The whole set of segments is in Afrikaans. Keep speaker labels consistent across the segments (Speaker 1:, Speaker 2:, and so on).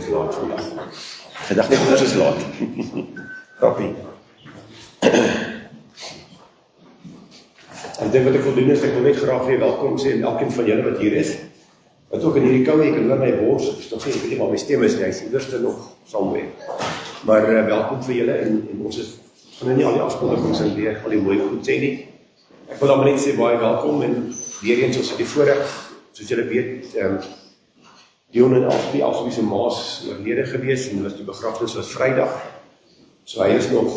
Speaker 1: is laat vandag. Ek dacht net ons is laat. Grappie. En dit wat ek wil doen is, ek wil net graag weer welkom sê en elkeen van julle wat hier is. Wat ook in hierdie koue, ek kan hoor my bors, ek is nog sê, ek weet nie waar my stem is nie, hy is eerste nog somewhere. Maar welkom vir julle en ons is, gaan nie al die afskondigings en weer al die mooi goed sê nie. Ek wil dan net sê baie welkom en weer eens ons het die voorreg, soos julle weet, Dion en Alfie se maas oorlede gewees en die begrafnis was Vrydag. So hy is nog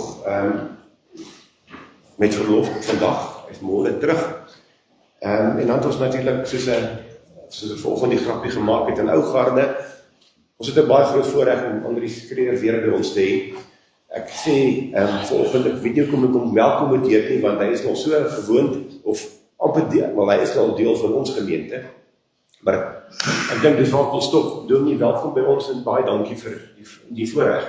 Speaker 1: met verlof vandag, hy is môre terug. En dan het ons natuurlik soos ek volgende die grappie gemaak het in Ougarde. Ons het 'n baie groot voorreg om Andries Kreer weer by ons te hê. Ek sê volgende video kom ek hom welkommenteer nie, want hy is nog so gewoond of amper deel, wel hy is al deel van ons gemeente. Maar ek dink dis waar ek wil stop. Doen nie welkom by ons en baie dankie vir die voorreg.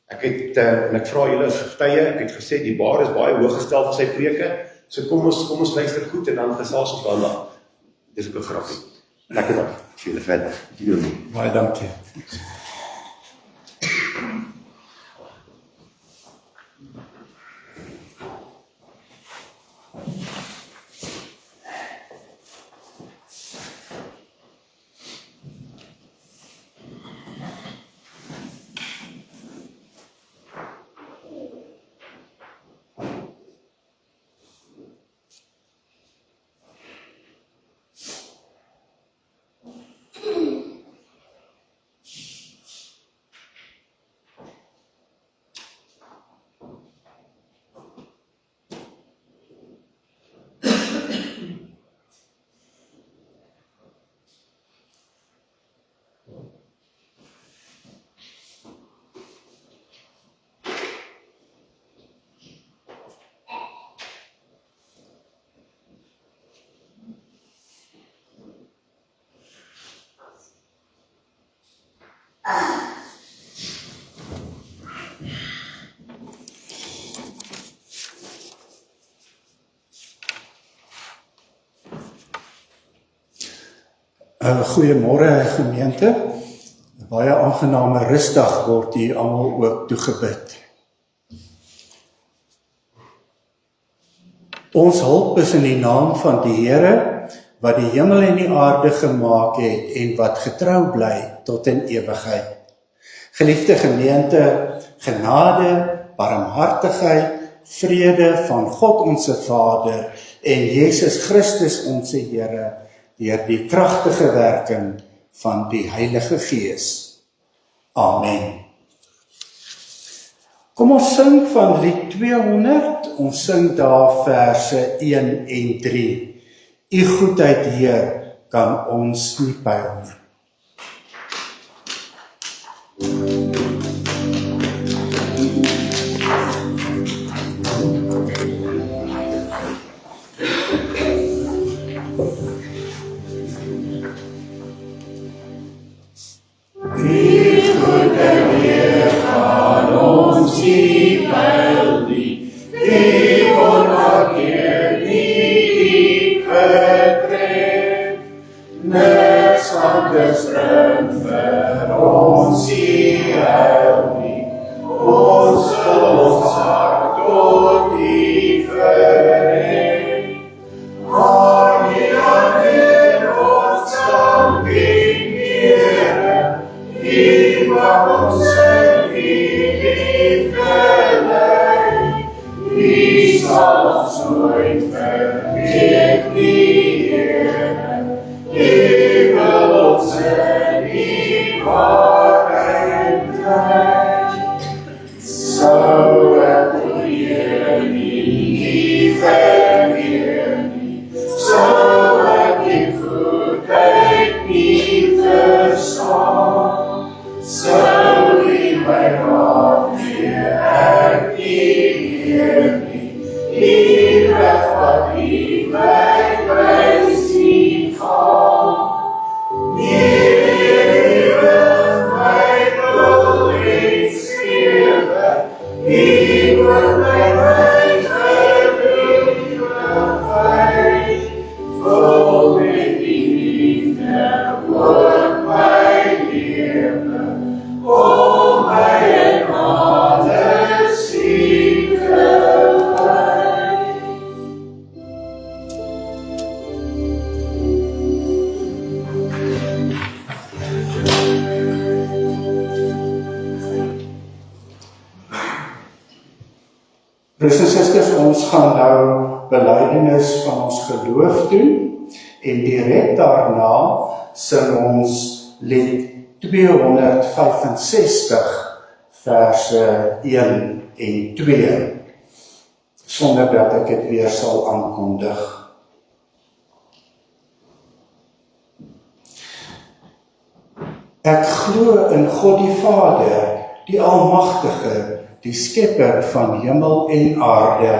Speaker 1: Ek het en ek vra julle as getuie, ek het gesê die bar is baie hoog gestel vir sy preke. So kom ons luister goed en dan gesels ons daarna. Dis ook 'n grappie. Lekker dag. Vir julle verder.
Speaker 2: Baie dankie. Goeiemôre gemeente, 'n baie aangename rusdag word hier almal ook toegebid. Ons hulp is in die naam van die Here, wat die hemel en die aarde gemaak het en wat getrou bly tot in ewigheid. Geliefde gemeente, genade, barmhartigheid, vrede van God ons Vader en Jesus Christus ons Here, deur die kragtige werking van die Heilige Gees. Amen. Kom ons sing van lied 200, ons sing daar verse 1 en 3. U goedheid, Heer, kan ons nie pyl nie. Broers en susters, ons gaan nou belydenis van ons geloof doen en direk daarna sing ons lied 265 verse 1 en 2 sonder dat ek dit weer sal aankondig. Ek glo in God die Vader, die Almagtige, die Skepper van hemel en aarde,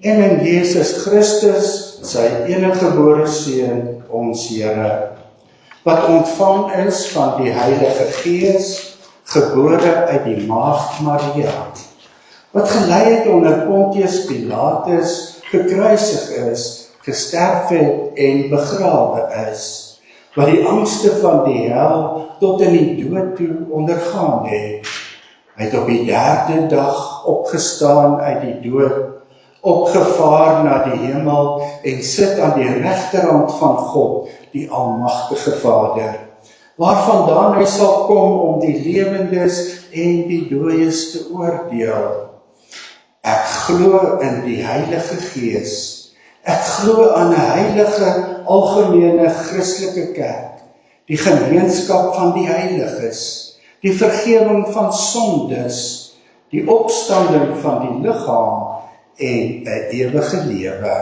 Speaker 2: en in Jesus Christus, sy eniggebore Seun, ons Here, wat ontvang is van die Heilige Gees, gebore uit die Maagd Maria, wat gelei het onder Pontius Pilatus, gekruisig is, gesterf het en begrawe is, wat die angste van die hel tot in die dood toe ondergaan het. Hy het op die 3de dag opgestaan uit die dood, opgevaar na die hemel en sit aan die regterhand van God, die Almagtige Vader, waarvandaan hy sal kom om die lewendes en die dooies te oordeel. Ek glo in die Heilige Gees. Ek glo aan 'n heilige, algemene Christelike kerk, die gemeenskap van die heiliges, die vergewing van sondes, die opstanding van die liggaam en 'n ewige lewe.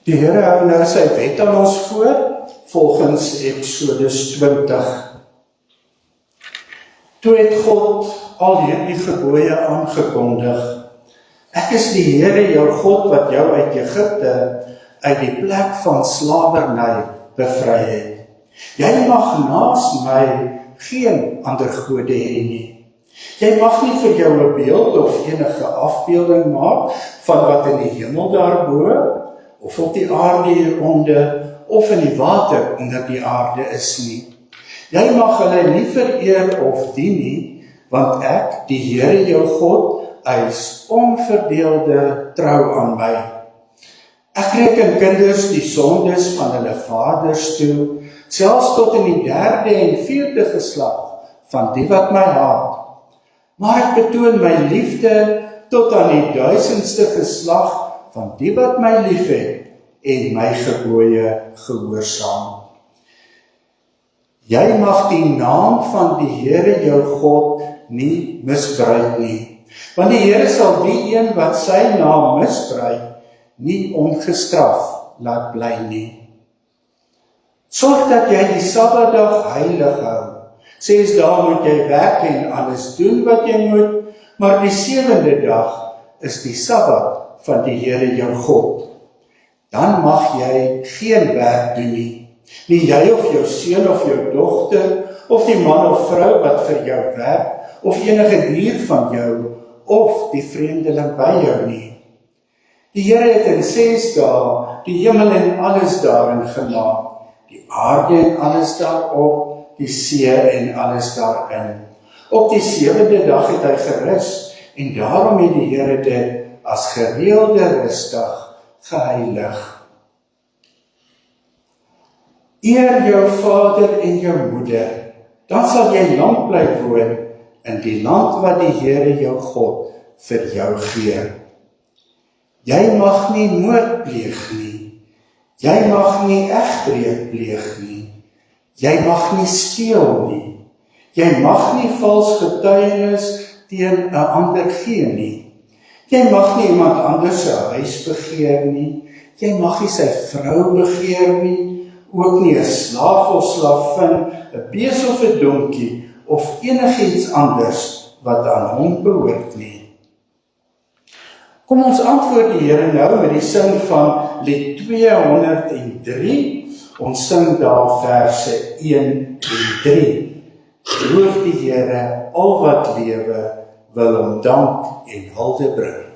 Speaker 2: Die Here hou nou sy wet aan ons voor, volgens Exodus 20. Toe het God al hierdie gebooie aangekondig. Ek is die Here jou God wat jou uit Egipte, uit die plek van slawerny bevry het. Jy mag naas my geen ander gode hê nie. Jy mag nie vir jou 'n beeld of enige afbeelding maak van wat in die hemel daarbo, of op die aarde hieronder, of in die water onder die aarde is nie. Jy mag hulle nie vereer of dien nie, want ek, die Here jou God, eis onverdeelde trou aan my. Ek reken kinders die sondes van hulle vaders toe, selfs tot in die 3de en 4de geslag van die wat my haat. Maar ek betoon my liefde tot aan die 1000ste geslag van die wat my liefhet en my gebooie gehoorsaam. Jy mag die naam van die Here jou God nie misbruik nie, want die Here sal die een wat sy naam misbruik nie ongestraf laat bly nie. Sorg dat jy die Sabbatdag heilig hou. 6 dae moet jy werk en alles doen wat jy moet, maar die 7de dag is die Sabbat van die Here jou God. Dan mag jy geen werk doen nie. Nie jy of jou seun of jou dogter, of die man of vrou wat vir jou werk, of enige dier van jou, of die vreemdeling by jou nie. Die Here het in 6 dae die hemel en alles daarin gemaak, die die aarde en alles daarop, die see en alles daarin. Op die 7de dag het hy gerus, en daarom het die Here dit as gereelde rustdag geheilig. Eer jou vader en jou moeder, dan sal jy lank bly woon in die land wat die Here jou God vir jou gee. Jy mag nie moord pleeg nie, jy mag nie egbreek pleeg nie, jy mag nie steel nie, jy mag nie vals getuienis teen 'n ander gee nie, jy mag nie iemand anders se huis begeer nie, jy mag nie sy vrou begeer nie, ook nie 'n slaaf of slavin, 'n bees of 'n donkie, of enigiets anders wat aan hom behoort nie. Kom ons antwoord die Here nou met die sing van lied 203, ons sing daar verse 1 en 3. Loof die Here, al wat lewe, wil hom dank en hulde bring.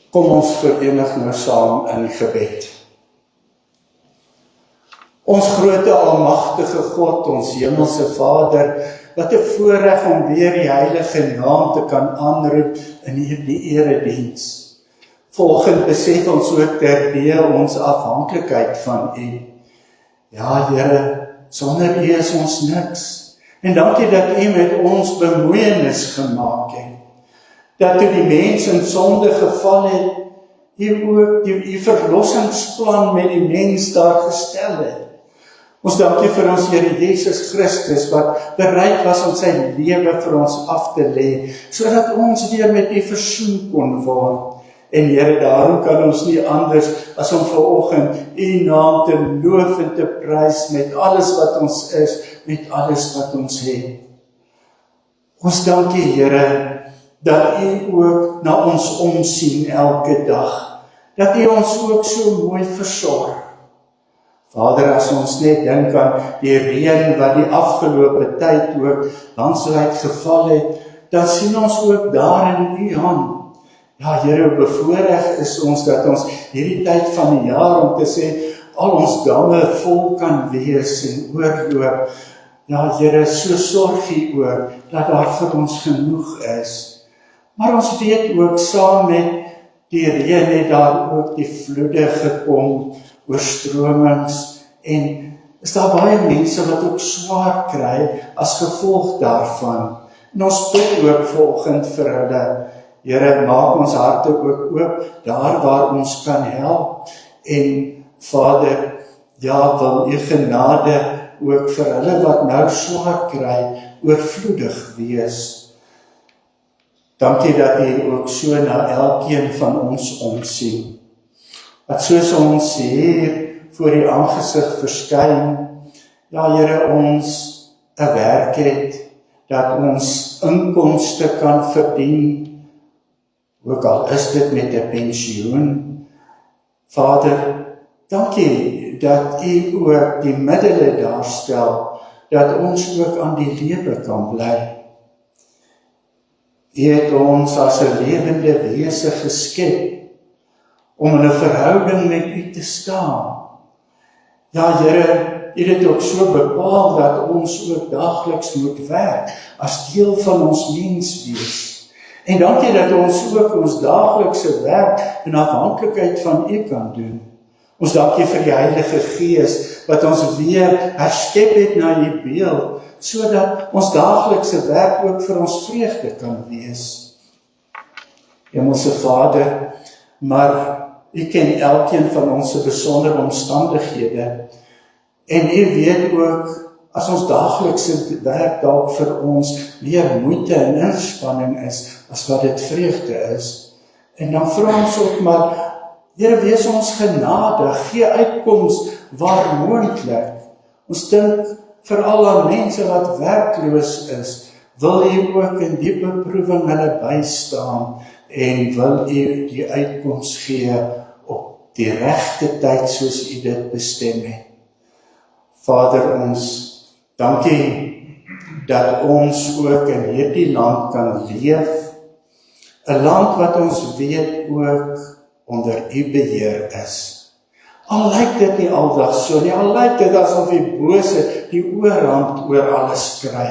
Speaker 2: Kom ons verenig nou saam in gebed. Ons groote almagtige God, ons hemelse Vader, wat 'n voorreg om weer die heilige naam te kan aanroep in die erediens. Volgens besef ons ook terdee ons afhanklikheid van U. Ja, Here, sonder U is ons niks. En dankie dat U met ons bemoeienis gemaak het. Dat toe die mens in sonde geval het, U ook die verlossingsplan met die mens daar gestel het. Ons dankie vir ons Here Jesus Christus, wat bereid was om sy lewe vir ons af te lê, sodat ons weer met U versoen kon word. En Here, daarom kan ons nie anders as om vanoggend U naam te loof en te prys met alles wat ons is, met alles wat ons het. Ons dankie, Here, dat U ook na ons omsien elke dag, dat U ons ook so mooi versorg. Vader, as ons net dink aan die reën wat die afgelope tyd ook landwyd geval het, dan sien ons ook daarin U hand. Ja, Here, bevoorreg is ons dat ons hierdie tyd van die jaar om te sê, al ons damme vol kan wees en oorloop. Ja, Here, so sorg U ook, dat daar vir ons genoeg is. Maar ons weet ook, saam met die reën het daar ook die vloede gekom, oorstromings, en is daar baie mense wat ook swaar kry as gevolg daarvan. En ons bid ook vanoggend vir hulle. Here, maak ons harte ook oop, daar waar ons kan help. En Vader, ja, wil U genade ook vir hulle wat nou swaar kry, oorvloedig wees. Dankie dat U ook so na elkeen van ons omsien. Dat soos ons hier voor U aangesig verskyn, ja Here, ons 'n werk het, dat ons inkomste kan verdien, ook al is dit met 'n pensioen. Vader, dankie dat U ook die middele daar stel, dat ons ook aan die lewe kan bly. U het ons as 'n lewende wese geskep, om in 'n verhouding met U te staan. Ja, Here, U het dit ook so bepaal dat ons ook daagliks moet werk, as deel van ons menswees. En dankie dat ons ook ons daaglikse werk in afhanklikheid van U kan doen. Ons dankie vir die Heilige Gees, wat ons weer herskep het na U beeld, sodat ons daaglikse werk ook vir ons vreugde kan wees. Hemelse Vader, maar U ken elkeen van ons se besondere omstandighede, en U weet ook, as ons daaglikse werk dalk vir ons meer moeite en inspanning is, as wat dit vreugde is. En dan vra ons ook maar, Here, wees ons genadig, gee uitkoms waar moontlik. Ons dink veral aan mense wat werkloos is, wil U ook in die beproewing hulle bystaan, en wil U die uitkoms gee op die regte tyd soos U dit bestem het. Vader, ons dankie dat ons ook in hierdie land kan leef, 'n land wat ons weet ook onder U beheer is. Al lyk dit nie aldag so nie, al lyk dit asof die bose die oorhand oor alles kry,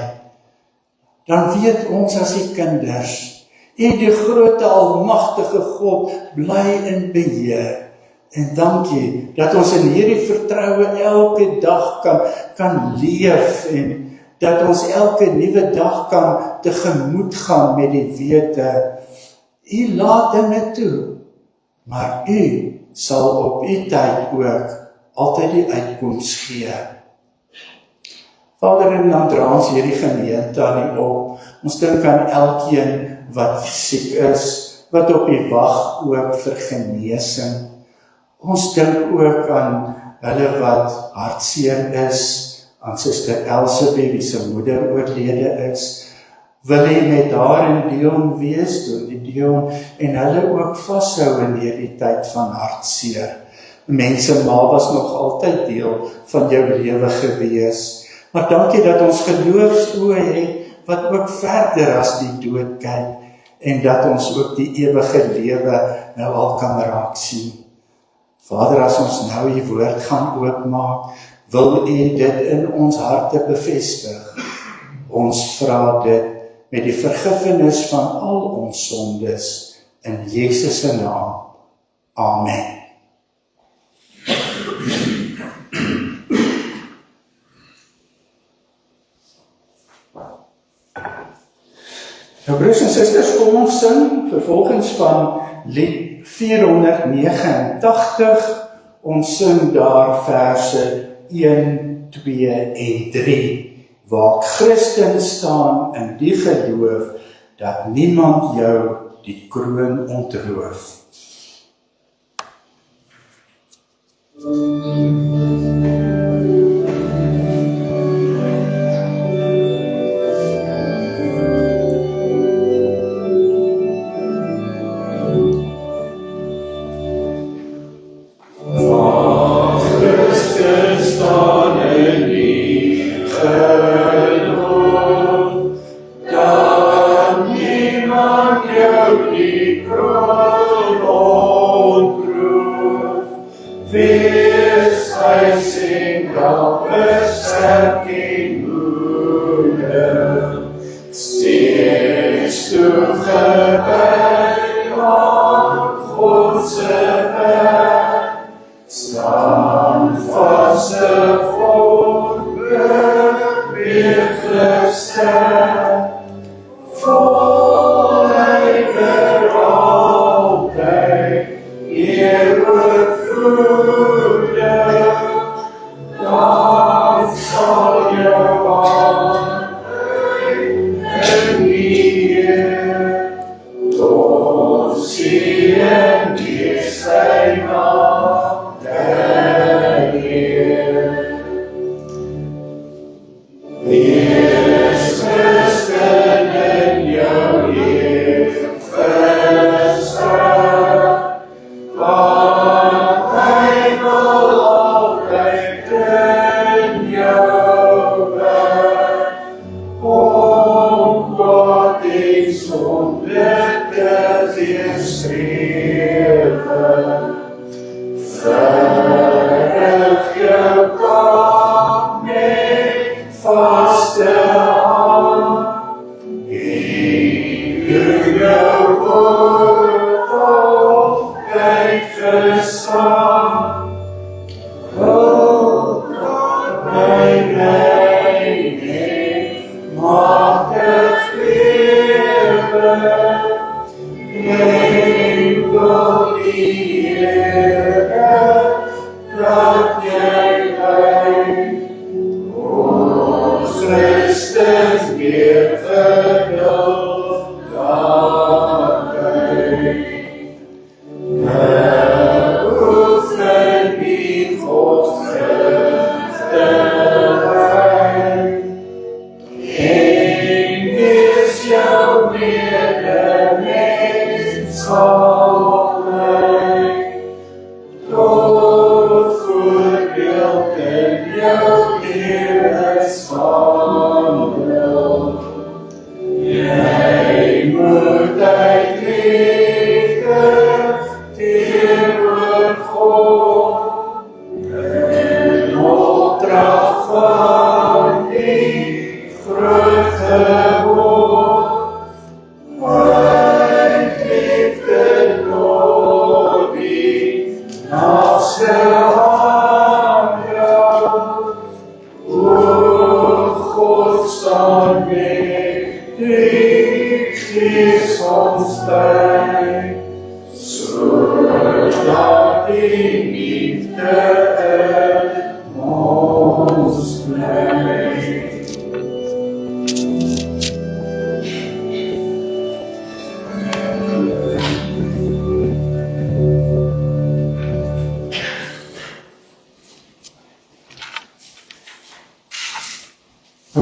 Speaker 2: dan weet ons as die kinders, U die groot almagtige God bly in beheer. En dankie dat ons in hierdie vertroue elke dag kan leef, en dat ons elke nuwe dag kan tegemoet gaan met die wete, U laat dinge toe, maar U sal op U tyd ook altyd die uitkoms gee. Vader, en dan dra ons hierdie gemeente aan U op. Ons dink aan elkeen wat siek is, wat op U wag ook vir genesing. Ons dink ook aan hulle wat hartseer is, aan Suster Elsabeth, wie se moeder oorlede is. Wil U met haar in Dion wees, door die Dion, en hulle ook vashou in hierdie tyd van hartseer. Mense ma was nog altyd deel van jou lewe gewees, maar dankie dat ons geloofsoë het, wat ook verder as die dood kyk, en dat ons ook die ewige lewe nou al kan raak sien. Vader, as ons nou U woord gaan oopmaak, wil U dit in ons harte bevestig. Ons vra dit met die vergifnis van al ons sondes, in Jesus se naam. Amen. Nou, broers en susters, kom ons sing vervolgens van lied 489, ons sing daar verse 1, 2 en 3, waar Christen staan in die geloof, dat niemand jou die kroon ontroof.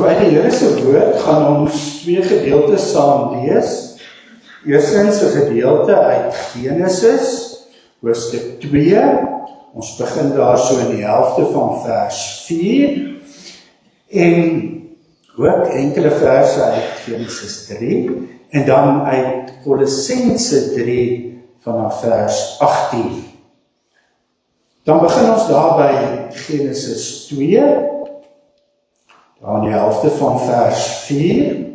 Speaker 2: Uit die Here se woord gaan ons twee gedeeltes saam lees. Eerstens 'n gedeelte uit Genesis, hoofstuk 2. Ons begin daar so in die helfte van vers 4 en ook enkele verse uit Genesis 3 en dan uit Kolossense 3 vanaf vers 18. Dan begin ons daar by Genesis 2. Aan die helfte van vers 4.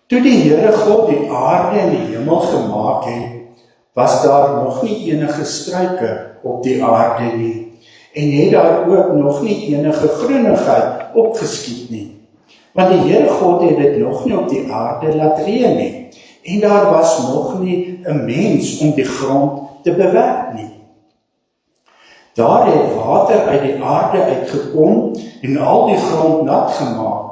Speaker 2: Toe die Here God die aarde en die hemel gemaak het, was daar nog nie enige struike op die aarde nie, en het daar ook nog nie enige groenigheid opgeskiet nie. Want die Here God het dit nog nie op die aarde laat reën nie, en daar was nog nie 'n mens om die grond te bewerk nie. Daar het water uit die aarde uitgekom en al die grond nat gemaak.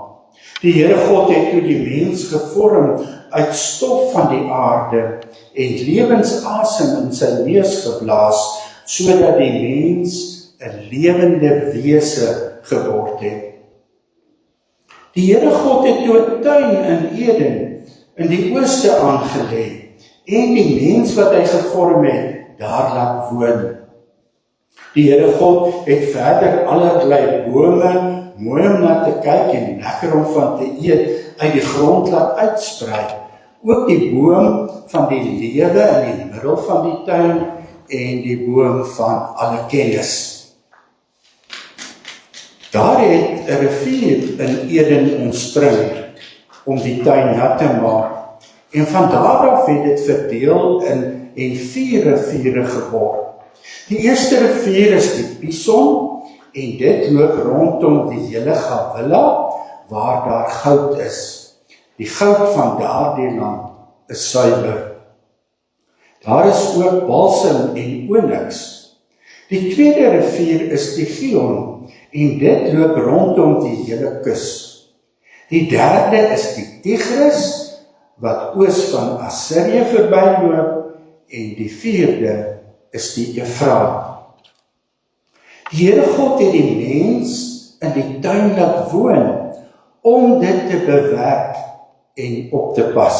Speaker 2: Die Here God het toe die mens gevorm uit stof van die aarde en lewensasem in sy neus geblaas, sodat die mens 'n lewende wese geword het. Die Here God het toe 'n tuin in Eden in die ooste aangelê en die mens wat hy gevorm het, daar laat woon. Die Here God het verder allerlei bome, mooi om na te kyk en lekker om van te eet, uit die grond laat uitsprei. Ook die boom van die lewe in die middel van die tuin en die boom van alle kennis. Daar het 'n rivier in Eden ontspring om die tuin nat te maak. En van daar af het dit verdeel in 4 riviere geword. Die eerste rivier is die Pison en dit loop rondom die hele Gawilla waar daar goud is. Die goud van daardie land is suiwer. Daar is ook balsam en onyx. Die tweede rivier is die Gihon en dit loop rondom die hele kus. Die derde is die Tigris wat oos van Assirië verbyloop en die vierde is die Efraat. Die Here God het die mens in die tuin laat woon om dit te bewerk en op te pas.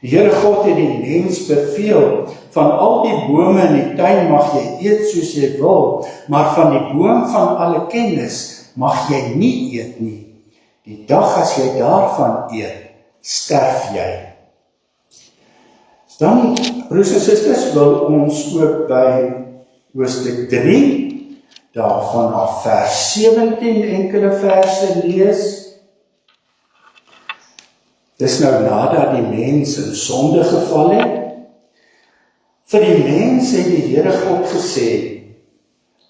Speaker 2: Die Here God het die mens beveel, van al die bome in die tuin mag jy eet soos jy wil, maar van die boom van alle kennis mag jy nie eet nie. Die dag as jy daarvan eet, sterf jy. Dan, broers en susters, wil ons ook by hoofstuk 3, daarvan af vers 17 enkele verse lees. Dis nou nadat die mens in sonde geval het. Vir die mens het die Here God gesê,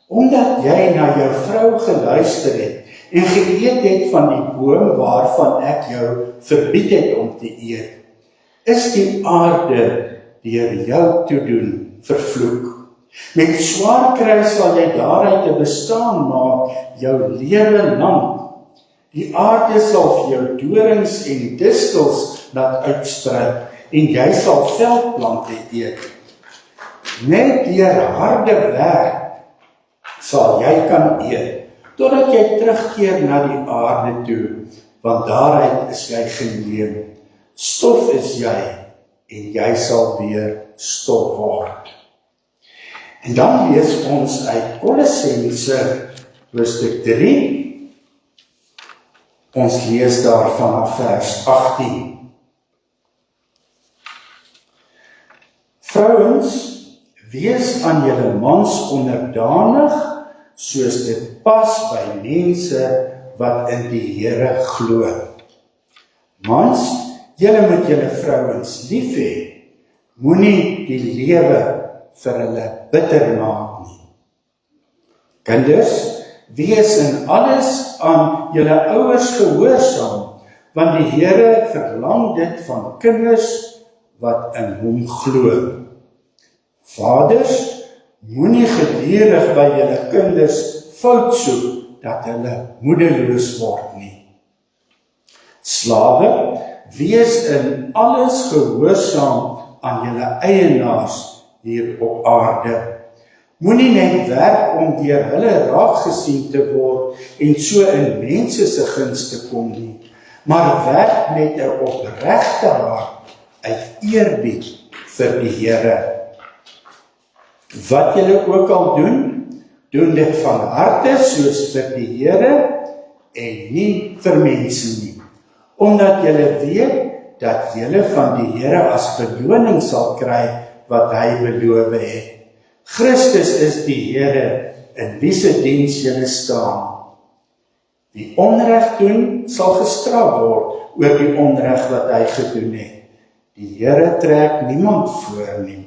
Speaker 2: omdat jy na jou vrou geluister het en geëet het van die boom waarvan ek jou verbied het om te eet, is die aarde deur jou toedoen vervloek. Met swaar kry sal jy daaruit 'n bestaan maak jou lewe lank. Die aarde sal vir jou dorings en distels laat uitsprei en jy sal veldplante eet. Net deur harde werk sal jy kan eet, totdat jy terugkeer na die aarde toe, want daaruit is jy geneem. Stof is jy, en jy sal weer stof word. En dan lees ons uit Kolossense hoofstuk 3. Ons lees daar vanaf vers 18. Vrouens, wees aan julle mans onderdanig, soos dit pas by mense wat in die Here glo. Mans, julle moet julle vrouens lief hê, moenie die lewe vir hulle bitter maak nie. Kinders, wees in alles aan julle ouers gehoorsaam, want die Here verlang dit van kinders wat in hom glo. Vaders, moenie gedurig by julle kinders fout soek, dat hulle moedeloos word nie. Slawe, wees in alles gehoorsaam aan julle eienaars hier op aarde. Moenie net werk om deur hulle raak gesien te word en so in mense se guns te kom nie, maar werk met 'n opregte hart uit eerbied vir die Here. Wat julle ook al doen, doen dit van harte soos vir die Here en nie vir mense nie, omdat julle weet dat julle van die Here as beloning sal kry wat hy beloof het. Christus is die Here in wie se diens julle staan. Wie onreg doen, sal gestraf word oor die onreg wat hy gedoen het. Die Here trek niemand voor nie.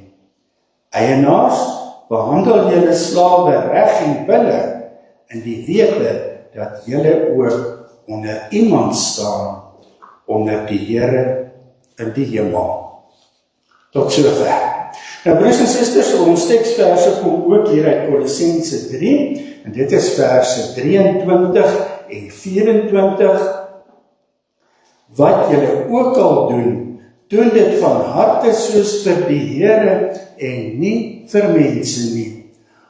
Speaker 2: Eienaars, behandel julle slawe reg en billik, in die wete dat julle ook onder iemand staan, onder die Here in die hemel. Tot sover. Nou broers en susters, ons teksverse kom ook hier uit Kolossense 3, en dit is verse 23 en 24. Wat julle ook al doen, doen dit van harte soos vir die Here en nie vir mense nie,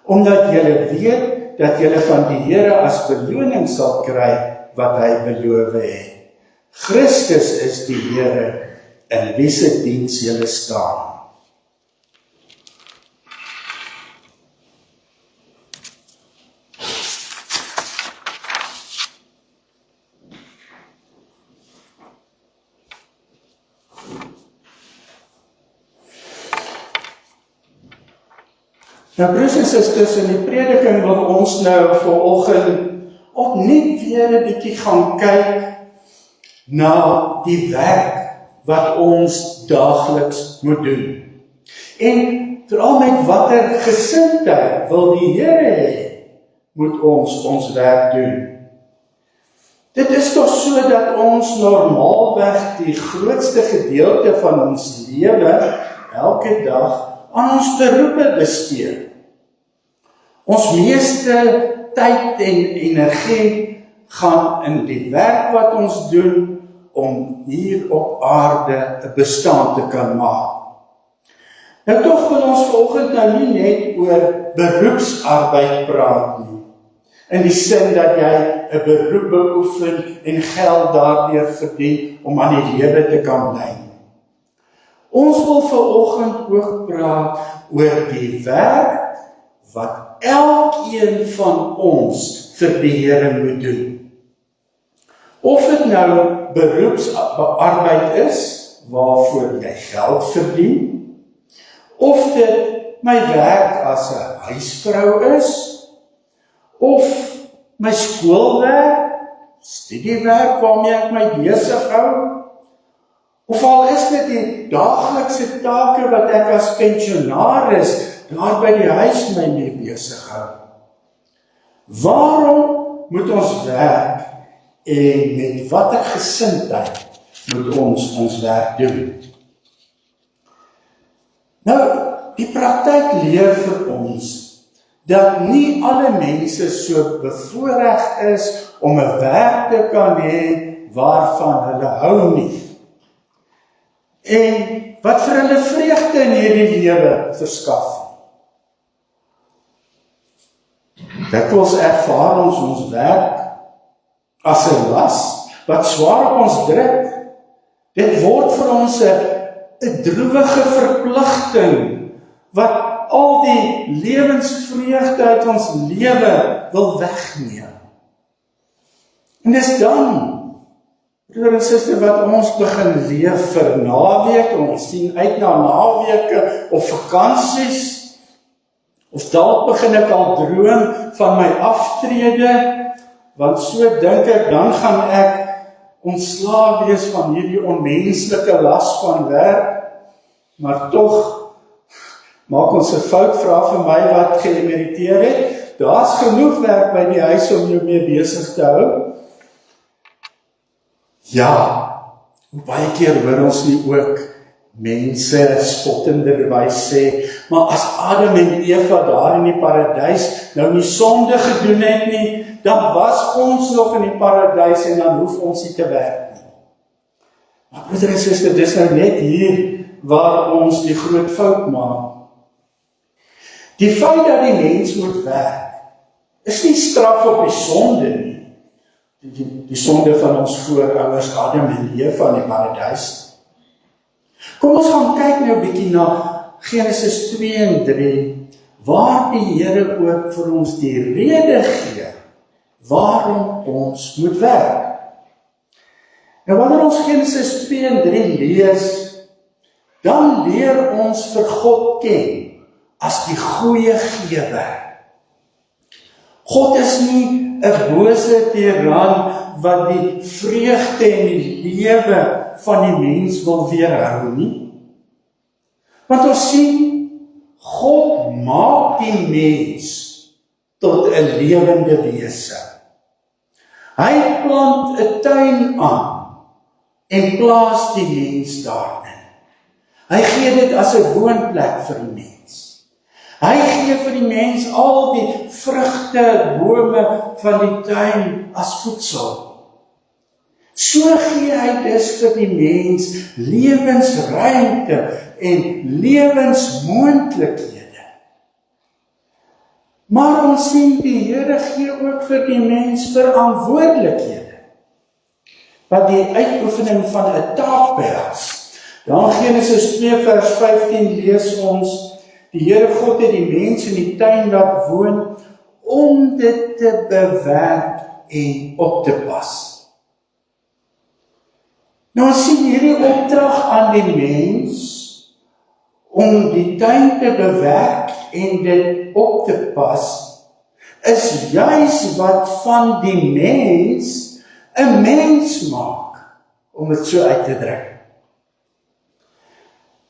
Speaker 2: omdat julle weet dat julle van die Here as beloning sal kry wat hy beloof het. Christus is die Here in wie se diens julle staan. Nou broers en susters, in die prediking wil ons nou vanoggend opnuut weer 'n bietjie gaan kyk na die werk wat ons daagliks moet doen. En veral met watter gesindheid wil die Here hê moet ons werk doen. Dit is toch so dat ons normaalweg die grootste gedeelte van ons lewe elke dag aan ons beroepe bestee. Ons meeste tyd en energie gaan in die werk wat ons doen om hier op aarde 'n bestaan te kan maak. Nou tog wil ons vanoggend nou nie net oor beroepsarbeid praat nie, in die sin dat jy 'n beroep beoefen en geld daardeur verdien om aan die lewe te kan bly. Ons wil vanoggend ook praat oor die werk wat elkeen van ons vir die Here moet doen. Of dit nou beroepsarbeid is, waarvoor jy geld verdien, of dit my werk as 'n huisvrou is, of my skoolwerk, studiewerk waarmee ek my besig hou, Of al is dit die daaglikse take wat ek as pensionaris daar by die huis my mee besig hou. Waarom moet ons werk en met watter gesindheid moet ons werk doen? Nou, die praktyk leer vir ons dat nie alle mense so bevoorreg is om 'n werk te kan hê waarvan hulle hou nie. En wat vir hulle vreugde in hierdie lewe verskaf. Dikwels ervaar ons werk as 'n las wat swaar op ons druk. Dit word vir ons 'n droewige verpligting wat al die lewensvreugde uit ons lewe wil wegneem. En dis dan, broer en suster, wat ons begin leef vir naweek, ons sien uit na naweke of vakansies, of dalk begin ek al droom van my aftrede, want so dink ek, dan gaan ek ontslae wees van hierdie onmenslike las van werk, maar tog maak ons 'n fout, vra vir my wat geëmeriteer het, daar's genoeg werk by die huis om jou mee besig te hou. Ja, hoe baie keer hoor ons nie ook mense spottenderwys sê, maar as Adam en Eva daar in die paradys nou nie sonde gedoen het nie, dan was ons nog in die paradys en dan hoef ons nie te werk nie. Maar broeder en suster, dis nou net hier waar ons die groot fout maak. Die feit dat die mens moet werk, is nie straf op die sonde nie. Die sonde van ons voorouers Adam en Eva in die paradys. Kom ons gaan kyk nou 'n bietjie na Genesis 2 en 3, waar die Here ook vir ons die rede gee waarom ons moet werk. En wanneer ons Genesis 2 en 3 lees, dan leer ons vir God ken as die goeie gewer. God is nie 'n bose tiran wat die vreugde en die lewe van die mens wil weerhou nie. Want ons sien, God maak die mens tot 'n lewende wese. Hy plant 'n tuin aan en plaas die mens daarin. Hy gee dit as 'n woonplek vir die mens. Hy gee vir die mens al die vrugte, bome van die tuin as voedsel. So gee hy dus vir die mens lewensruimte en lewensmoontlikhede. Maar ons sien die Here gee ook vir die mens verantwoordelikhede, wat die uitoefening van 'n taak behels. Dan Genesis 2 vers 15 lees ons, die Here God het die mens in die tuin laat woon, om dit te bewerk en op te pas. Nou ons sien hierdie opdrag aan die mens, om die tuin te bewerk en dit op te pas, is juis wat van die mens 'n mens maak, om dit so uit te druk.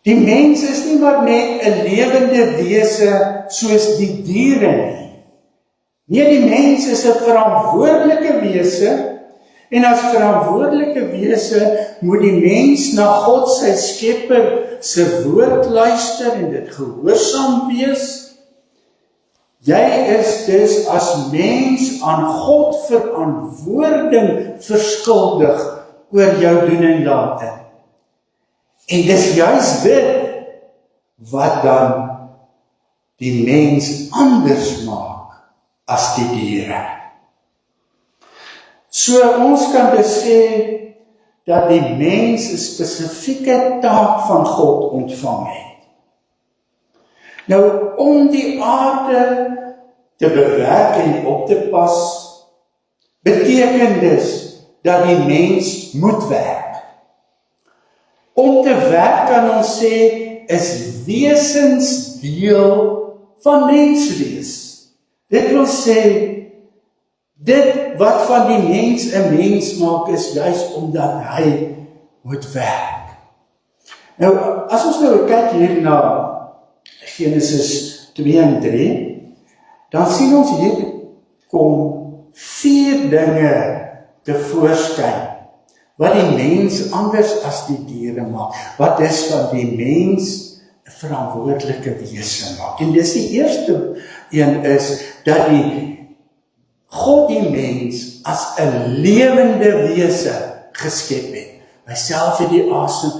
Speaker 2: Die mens is nie maar net 'n lewende wese soos die diere nie. Nee, die mens is 'n verantwoordelike wese, en as verantwoordelike wese moet die mens na God sy Skepper se woord luister en dit gehoorsaam wees. Jy is dus as mens aan God verantwoording verskuldig oor jou doen en late. En dis juist dit wat dan die mens anders maak as die diere. So ons kan dus sê dat die mens 'n spesifieke taak van God ontvang het. Nou, om die aarde te bewerk en op te pas, beteken dus dat die mens moet werk. Om te werk, kan ons sê, is wesensdeel van menswees. Dit wil sê, dit wat van die mens 'n mens maak, is juis omdat hy moet werk. Nou, as ons nou kyk hier na Genesis 2 en 3, dan sien ons hier kom 4 dinge tevoorskyn, wat die mens anders as die diere maak, wat dis van die mens 'n verantwoordelike wese maak. En dis die eerste een is, dat God die mens as 'n lewende wese geskep het. Hy self het die asem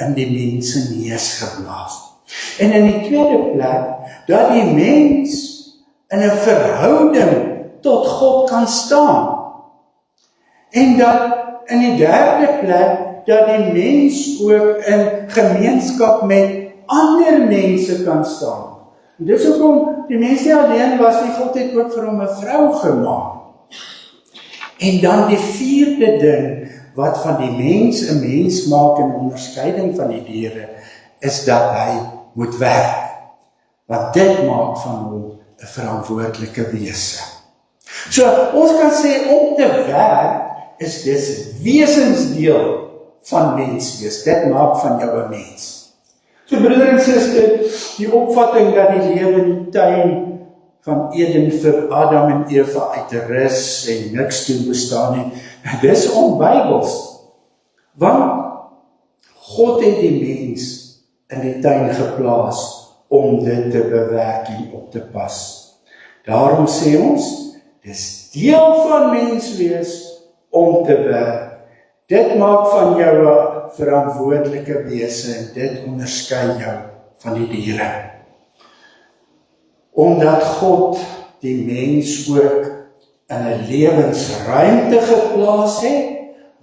Speaker 2: in die mens se neus geblaas. En in die tweede plek, dat die mens in 'n verhouding tot God kan staan. En dat in die derde plek, dat die mens ook in gemeenskap met ander mense kan staan. En dis hoekom die mens nie alleen was nie, God het ook vir hom 'n vrou gemaak. En dan die vierde ding, wat van die mens 'n mens maak in onderskeiding van die diere, is dat hy moet werk. Want dit maak van hom 'n verantwoordelike wese. So, ons kan sê, om te werk, is dis wesensdeel van menswees. Dit maak van jou 'n mens. So broeder en suster, die opvatting dat die lewe in die tuin van Eden vir Adam en Eva uit rus en niks toe bestaan het, dis onbybels. Want God het die mens in die tuin geplaas om dit te bewerk en op te pas. Daarom sê ons, dis deel van menswees om te werk. Dit maak van jou 'n verantwoordelike wese en dit onderskei jou van die diere. Omdat God die mens ook in 'n lewensruimte geplaas het,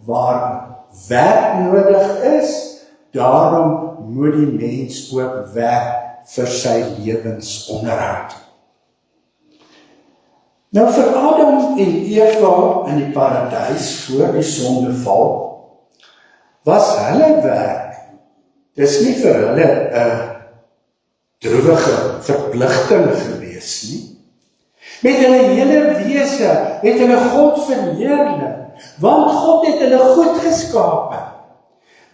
Speaker 2: waar werk nodig is, daarom moet die mens ook werk vir sy lewensonderhoud. Nou vir Adam en Eva in die paradys voor die sondeval, was hulle werk, dis nie vir hulle 'n droewige verpligting gewees nie. Met hulle hele wese het hulle God verheerlik, want God het hulle goed geskape.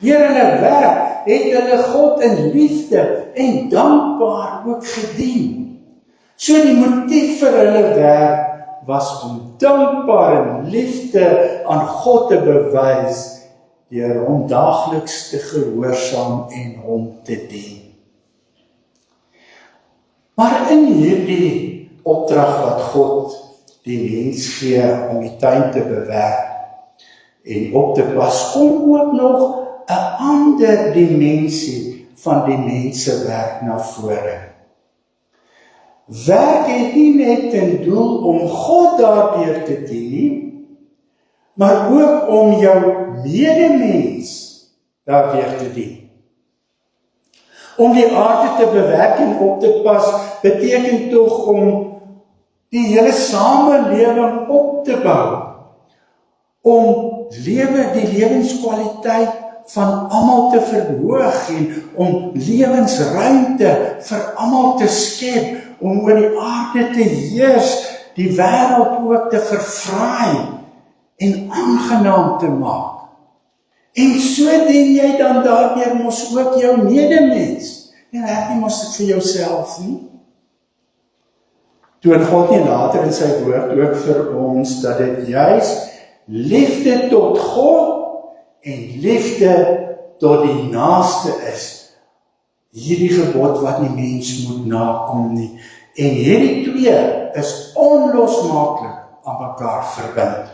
Speaker 2: Deur hulle werk het hulle God in liefde en dankbaar ook gedien. So die motief vir hulle werk was om dankbaar en liefde aan God te bewys, deur hom daagliks te gehoorsaam en hom te dien. Maar in hierdie opdrag wat God die mens gee om die tuin te bewerk en op te pas, kom ook nog 'n ander dimensie van die mens se werk na vore. Werk het nie net ten doel om God daardeur te dien nie, maar ook om jou medemens daardeur te dien. Om die aarde te bewerk en op te pas, beteken tog om die hele samelewing op te bou. Om die lewenskwaliteit van almal te verhoog en om lewensruimte vir almal te skep, om oor die aarde te heers, die wêreld ook te verfraai en aangenaam te maak. En so dien jy dan daardeur mos ook jou medemens. Jy werk nie mos dit vir jouself nie. Toon God nie later in sy woord ook vir ons dat dit juis liefde tot God en liefde tot die naaste is. Hierdie gebod wat die mens moet nakom nie. En hierdie twee is onlosmaaklik aan mekaar verbind.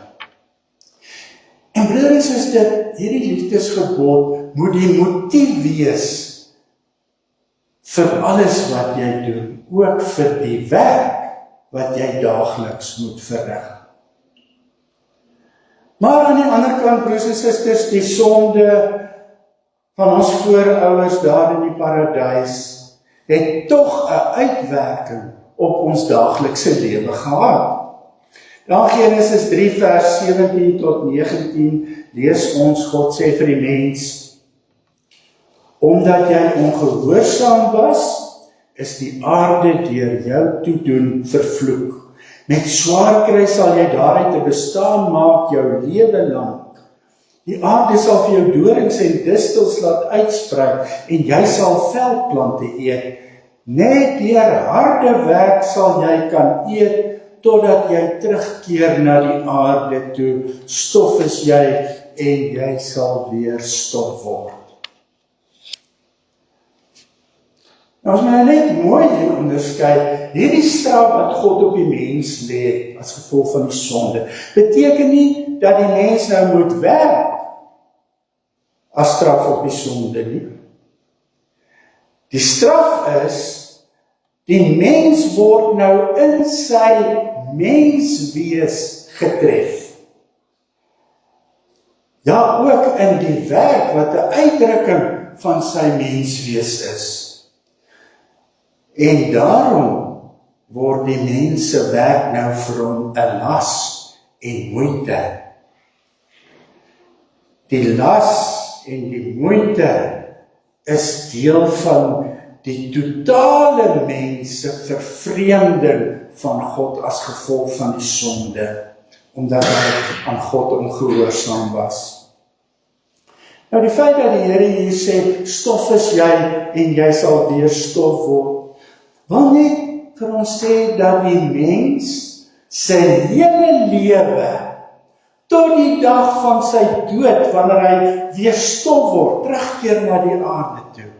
Speaker 2: En broer en suster, hierdie liefdesgebod moet die motief wees vir alles wat jy doen, ook vir die werk wat jy daagliks moet verrig. Maar aan die ander kant, broers en susters, die sonde van ons voorouers daar in die paradys het tog 'n uitwerking op ons daaglikse lewe gehad. Dan Genesis 3 vers 17 tot 19 lees ons, God sê vir die mens, omdat jy ongehoorsaam was, is die aarde deur jou toedoen vervloek. Met swaar kry sal jy daaruit te bestaan maak jou lewe lank. Die aarde sal vir jou dorings en distels laat uitsprei, en jy sal veldplante eet. Net deur harde werk sal jy kan eet, totdat jy terugkeer na die aarde toe. Stof is jy, en jy sal weer stof word. Nou as my net mooi hier onderskei, hierdie straf wat God op die mens lê, as gevolg van die sonde, beteken nie dat die mens nou moet werk, as straf op die sonde nie. Die straf is, die mens word nou in sy menswees getref. Ja, ook in die werk wat 'n uitdrukking van sy menswees is. En daarom word die mens se werk nou vir hom 'n las en moeite. Die las en die moeite is deel van die totale mense vervreemding van God as gevolg van die sonde, omdat hy aan God ongehoorsaam was. Nou die feit dat die Here hier sê, stof is jy en jy sal weer stof word, wil net vir ons sê dat die mens sy hele lewe tot die dag van sy dood, wanneer hy weer stof word, terugkeer na die aarde toe,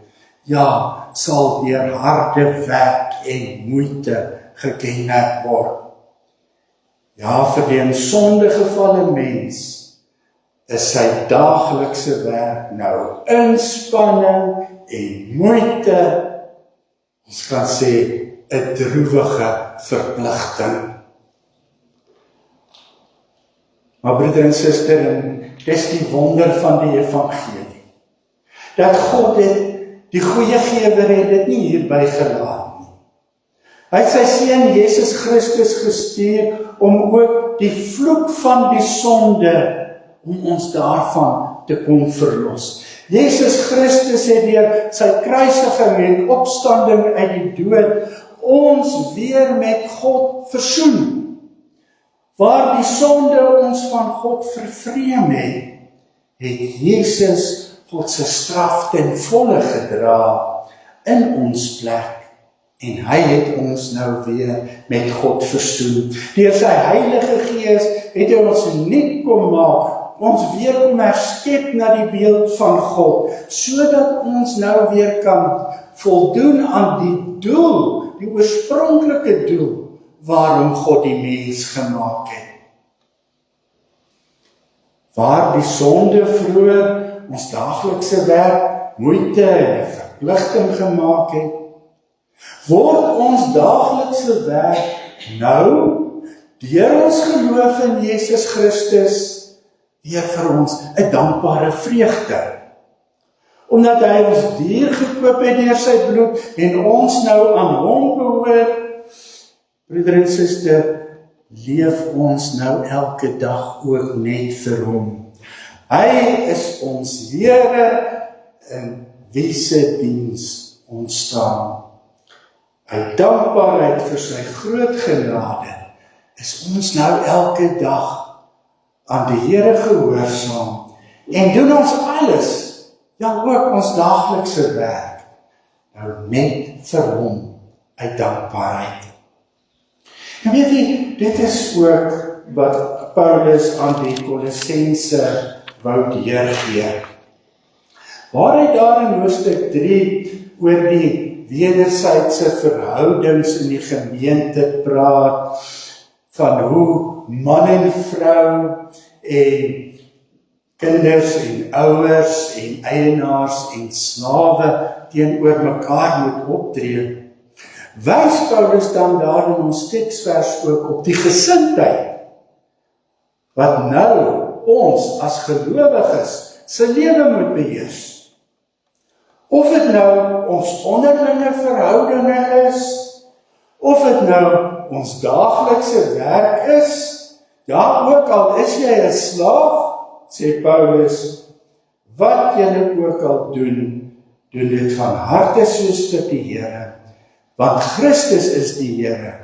Speaker 2: ja, sal deur harde werk en moeite gekenmerk word. Ja, vir die in sonde gevalle mens is sy daaglikse werk nou inspanning en moeite, ons kan sê 'n droewige verpligting. Maar broeder en suster, en dis die wonder van die evangelie, dat God die goeie gewer het dit nie hierby gelaat nie. Hy het sy seun Jesus Christus gestuur om ook die vloek van die sonde, om ons daarvan te kon verlos. Jesus Christus het deur sy kruisiging en opstanding uit die dood ons weer met God versoen. Waar die sonde ons van God vervreem het Jesus God se straf ten volle gedra in ons plek. En hy het ons nou weer met God versoen. Deur sy Heilige Gees het hy ons nuut kom maak, ons weer kom herskep na die beeld van God, sodat ons nou weer kan voldoen aan die doel, die oorspronklike doel, waarom God die mens gemaak het. Waar die sonde vroeër ons daaglikse werk, moeite en 'n verpligting gemaak het, word ons daaglikse werk nou, deur ons geloof in Jesus Christus, weer vir ons 'n dankbare vreugde. Omdat hy ons duur gekoop het deur sy bloed, en ons nou aan hom behoort, broeder en suster, leef ons nou elke dag ook net vir hom. Hy is ons Here, in wie se diens ons staan. Uit dankbaarheid vir sy groot genade is ons nou elke dag aan die Here gehoorsaam en doen ons alles, ja ook ons daaglikse werk, nou net vir hom uit dankbaarheid. En weet jy, dit is ook wat Paulus aan die Kolossense wou deurgee. Waar hy daar in hoofstuk 3 oor die wederwysige verhoudings in die gemeente praat, van hoe man en vrou en kinders en ouers en eienaars en slawe teenoor mekaar moet optree, wys Paulus dan daar in ons teksvers ook op die gesindheid wat nou ons as gelowiges se lewe moet beheers. Of dit nou ons onderlinge verhoudinge is, of dit nou ons daaglikse werk is, ja ook al is jy 'n slaaf, sê Paulus, wat julle ook al doen, doen dit van harte soos vir die Here, want Christus is die Here,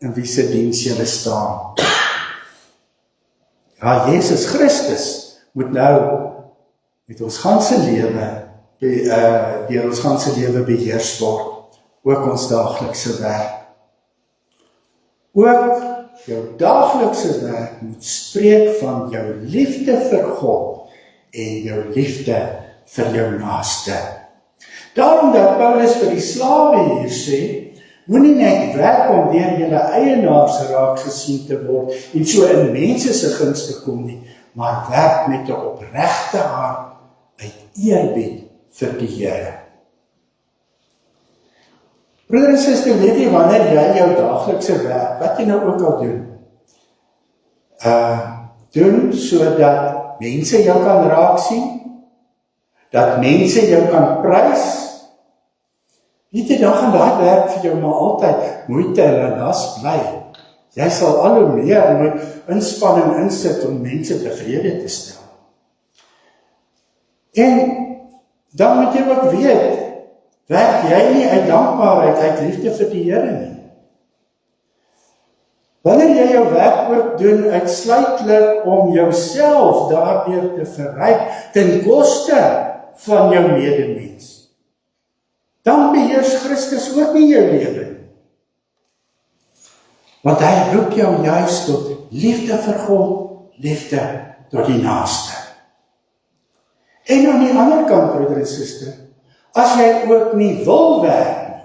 Speaker 2: in wie se diens julle staan. Ja, Jesus Christus moet nou met ons ganse lewe, deur ons ganse lewe beheers word, ook ons daaglikse werk. Ook jou daaglikse werk moet spreek van jou liefde vir God en jou liefde vir jou naaste. Daarom dat Paulus vir die slawe hier sê, moenie net werk om deur julle eienaars raak gesien te word en so in mense se guns te kom nie, maar werk met 'n opregte hart uit eerbied vir die Here. Broeder en suster, weet jy wanneer jy jou daaglikse werk, wat jy nou ook al doen sodat mense jou kan raak sien, dat mense jou kan prys, weet jy, dan gaan daai werk vir jou maar altyd moeite en las bly. Jy sal al hoe meer inspanning insit om mense tevrede te stel. En dan moet jy ook weet, werk jy nie uit dankbaarheid, uit liefde vir die Here nie. Wanneer jy jou werk ook doen uitsluitlik om jouself daardeur te verryk ten koste van jou medemens, dan beheers Christus ook nie jou lewe nie. Want hy roep jou juist tot liefde vir God, liefde tot die naaste. En aan die ander kant, broeder en suster, as jy ook nie wil werk nie,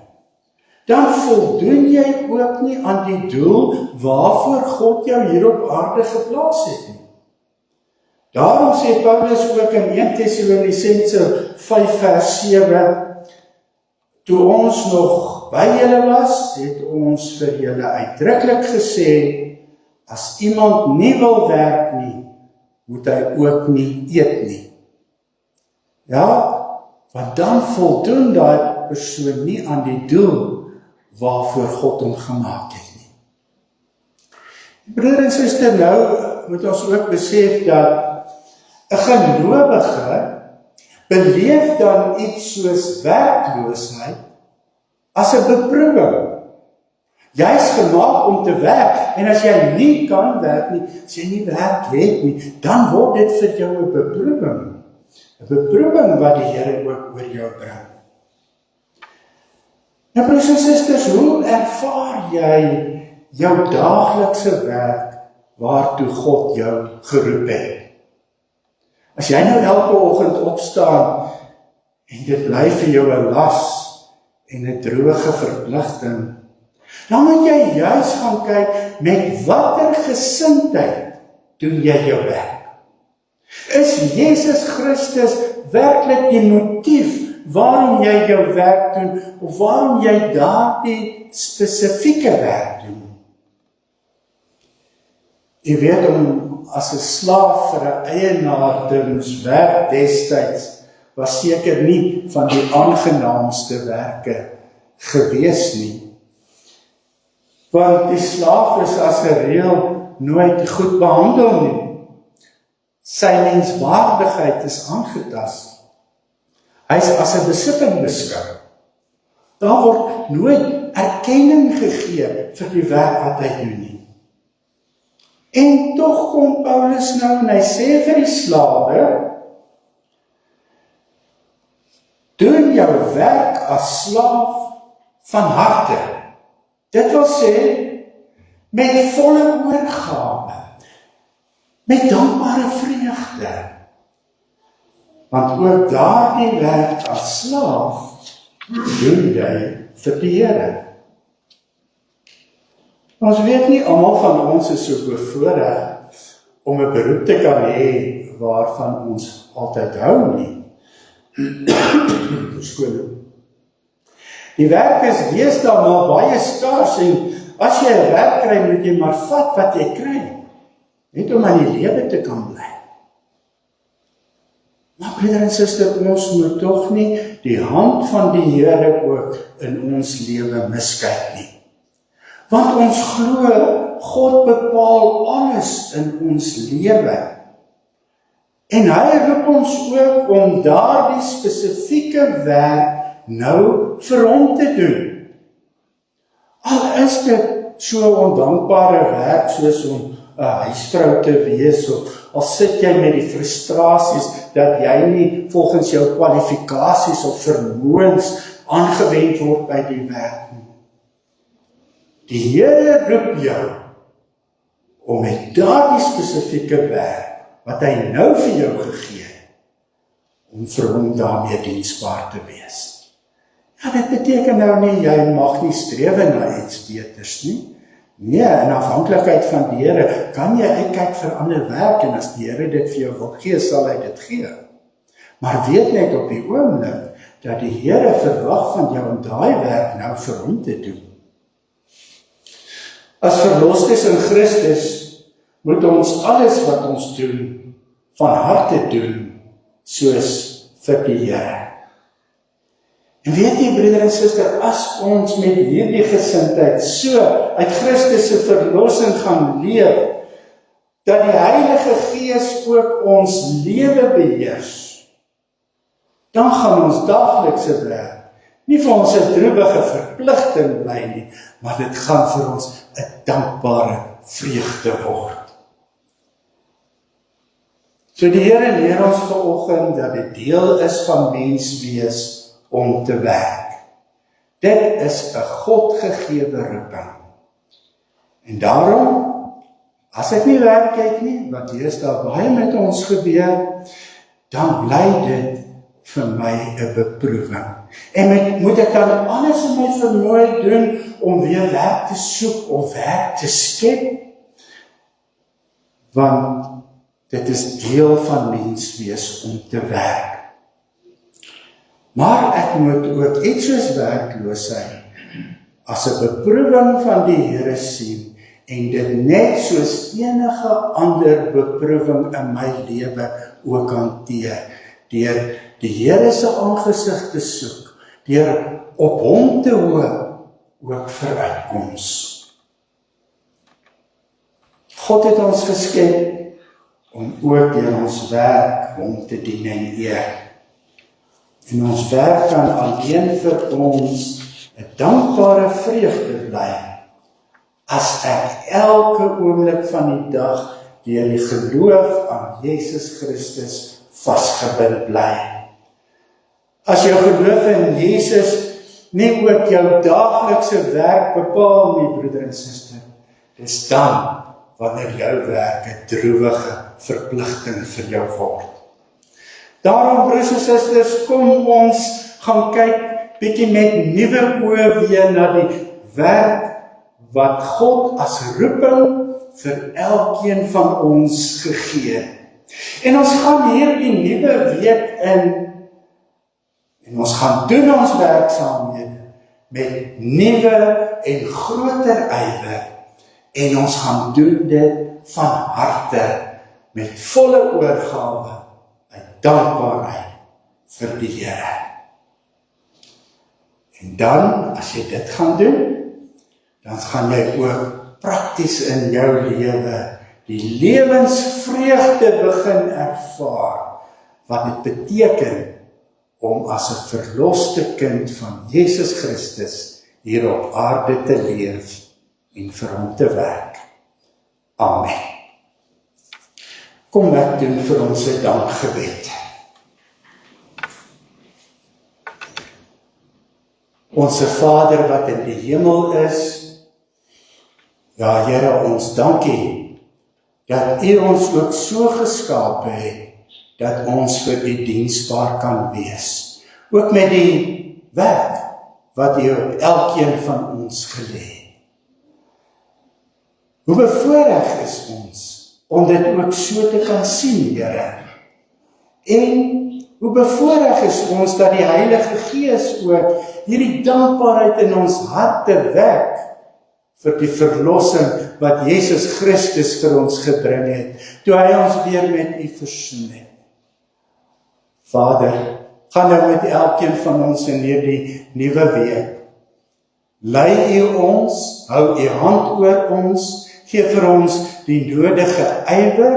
Speaker 2: dan voldoen jy ook nie aan die doel waarvoor God jou hier op aarde geplaas het nie. Daarom sê Paulus ook in 1 Tessalonisense 5 vers 7, toe ons nog by julle was, het ons vir julle uitdruklik gesê, as iemand nie wil werk nie, moet hy ook nie eet nie. Ja, want dan voldoen daai persoon nie aan die doel waarvoor God hom gemaak het nie. Broeder en suster, nou moet ons ook besef dat 'n gelowige beleef dan iets soos werkloosheid as 'n beproewing. Jy is gemaak om te werk, en as jy nie kan werk nie, as jy nie werk het nie, dan word dit vir jou 'n beproewing. 'n Beproewing wat die Here ook oor jou bring. Nou, broers en susters, hoe ervaar jy jou daaglikse werk waartoe God jou geroep het? As jy nou elke oggend opstaan en dit bly vir jou 'n las en 'n droë verpligting, dan moet jy juis gaan kyk met watter gesindheid doen jy jou werk. Is Jesus Christus werklik die motief waarom jy jou werk doen, of waarom jy daardie spesifieke werk doen? Jy weet, om as 'n slaaf vir 'n eienaar te moes werk destyds, was seker nie van die aangenaamste werke gewees nie. Want die slaaf is as 'n reël nooit goed behandel nie. Sy menswaardigheid is aangetast. Hy is as 'n besitting beskou. Daar word nooit erkenning gegee vir die werk wat hy doen nie. En tog kom Paulus nou en hy sê vir die slawe, doen jou werk as slaaf van harte. Dit wil sê, met volle oorgawe, met dankbare vreugde. Want ook daardie werk as slaaf, doen jy vir die Here. Ons weet nie almal van ons is so bevoorreg om 'n beroep te kan hê waarvan ons altyd hou nie. Verskoning. Die werk is deesdae maar baie skaars, en as jy 'n werk kry, moet jy maar vat wat jy kry, net om aan die lewe te kan bly. Maar broeder en suster, ons moet tog nie die hand van die Here ook in ons lewe miskyk nie. Want ons glo, God bepaal alles in ons lewe. En hy roep ons ook om daardie spesifieke werk nou vir hom te doen. Al is dit so ondankbare werk, soos om huisvrou te wees, of al sit jy met die frustrasies dat jy nie volgens jou kwalifikasies of vermoëns aangewend word by die werk nie. Die Here roep jou om met daardie spesifieke werk wat hy nou vir jou gegee het, om vir hom daarmee diensbaar te wees. Ja, dit beteken nou nie, jy mag nie strewe na iets beters nie. Nee, in afhanklikheid van die Here kan jy uitkyk vir ander werk, en as die Here dit vir jou wil gee, sal hy dit gee. Maar weet net op die oomblik, dat die Here verwag van jou om daai werk nou vir hom te doen. As verlostes in Christus, moet ons alles wat ons doen, van harte doen, soos vir die Here. En weet jy, broeder en suster, as ons met hierdie gesindheid so uit Christus se verlossing gaan leef, dat die Heilige Gees ook ons lewe beheers, dan gaan ons daaglikse werk nie vir ons 'n droewige verpligting bly nie, maar dit gaan vir ons 'n dankbare vreugde word. So die Here leer ons vanoggend dat dit deel is van menswees om te werk. Dit is 'n God-gegewe roeping. En daarom, as ek nie werk kyk nie, wat deesdae baie met ons gebeur, dan bly dit vir my 'n beproewing. En moet ek dan alles in my vermoë doen om weer werk te soek of werk te skep? Want dit is deel van menswees om te werk. Maar ek moet ook iets soos werkloosheid as 'n beproewing van die Here sien, en dit net soos enige ander beproewing in my lewe ook hanteer, deur die Here se aangesig te soek, deur op hom te hoop, ook vir uitkoms. God het ons geskep om ook deur ons werk hom te dien en eer. En ons werk kan alleen vir ons 'n dankbare vreugde bly, as ek elke oomblik van die dag deur die geloof aan Jesus Christus vasgebind bly. As jou geloof in Jesus nie ook jou daaglikse werk bepaal nie, broeder en suster, dis dan wanneer jou werk 'n droewige verpligting vir jou word. Daarom, broers en susters, kom ons gaan kyk bietjie met nuwe oë weer na die werk wat God as roeping vir elkeen van ons gegee. En ons gaan hierdie nuwe week in, en ons gaan doen ons werksaamhede met nuwe en groter ywer, en ons gaan doen dit van harte, met volle oorgawe, dankbaarheid vir die Here. En dan, as jy dit gaan doen, dan gaan jy ook prakties in jou lewe die lewensvreugde begin ervaar, wat dit beteken om as 'n verloste kind van Jesus Christus hier op aarde te leef en vir hom te werk. Amen. Kom ek doen vir ons 'n dankgebed. Onse Vader wat in die hemel is, ja Here, ons dankie dat U ons ook so geskape het, dat ons vir U diensbaar kan wees. Ook met die werk wat U op elkeen van ons gelê het. Hoe bevoorreg is ons om dit ook so te kan sien, Here. En hoe bevoorreg is ons dat die Heilige Gees ook hierdie dankbaarheid in ons harte wek vir die verlossing wat Jesus Christus vir ons gebring het, toe hy ons weer met U versoen het. Vader, gaan nou met elkeen van ons in hierdie nuwe week. Lei U ons, hou U hand oor ons, gee vir ons die nodige ywer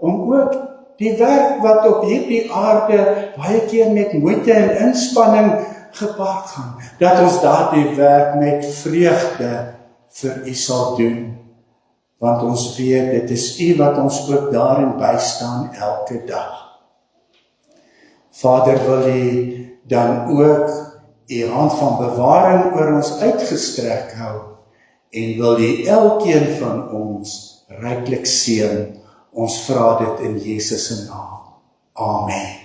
Speaker 2: om ook die werk wat op hierdie aarde baie keer met moeite en inspanning gepaard gaan, dat ons daardie werk met vreugde vir U sal doen. want ons weet, dit is U wat ons ook daarin bystaan elke dag. Vader, wil U dan ook U hand van bewaring oor ons uitgestrek hou, en wil U elkeen van ons ryklik seën. Ons vra dit in Jesus se naam. Amen.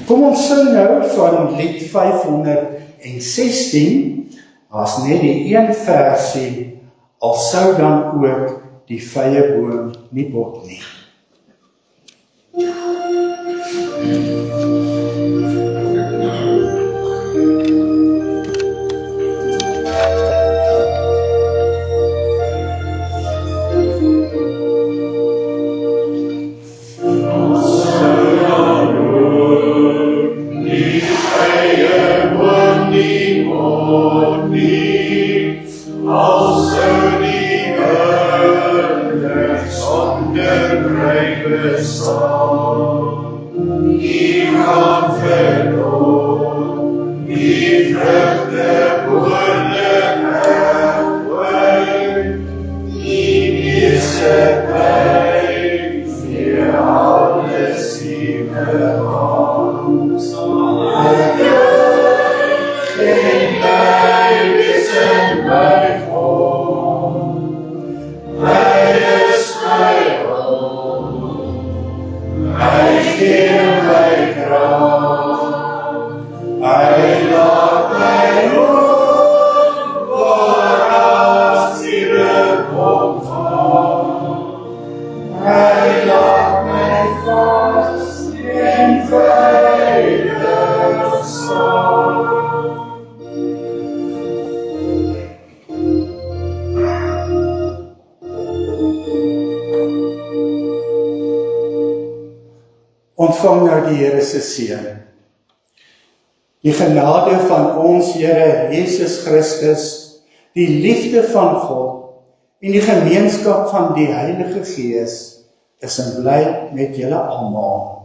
Speaker 2: Kom ons sing nou van lied 516, as net die een versie, al sou dan ook die vrye boom nie bot nie. Ontvang nou die Here se seën. Die genade van ons Here Jesus Christus, die liefde van God en die gemeenskap van die Heilige Gees is en bly met julle almal.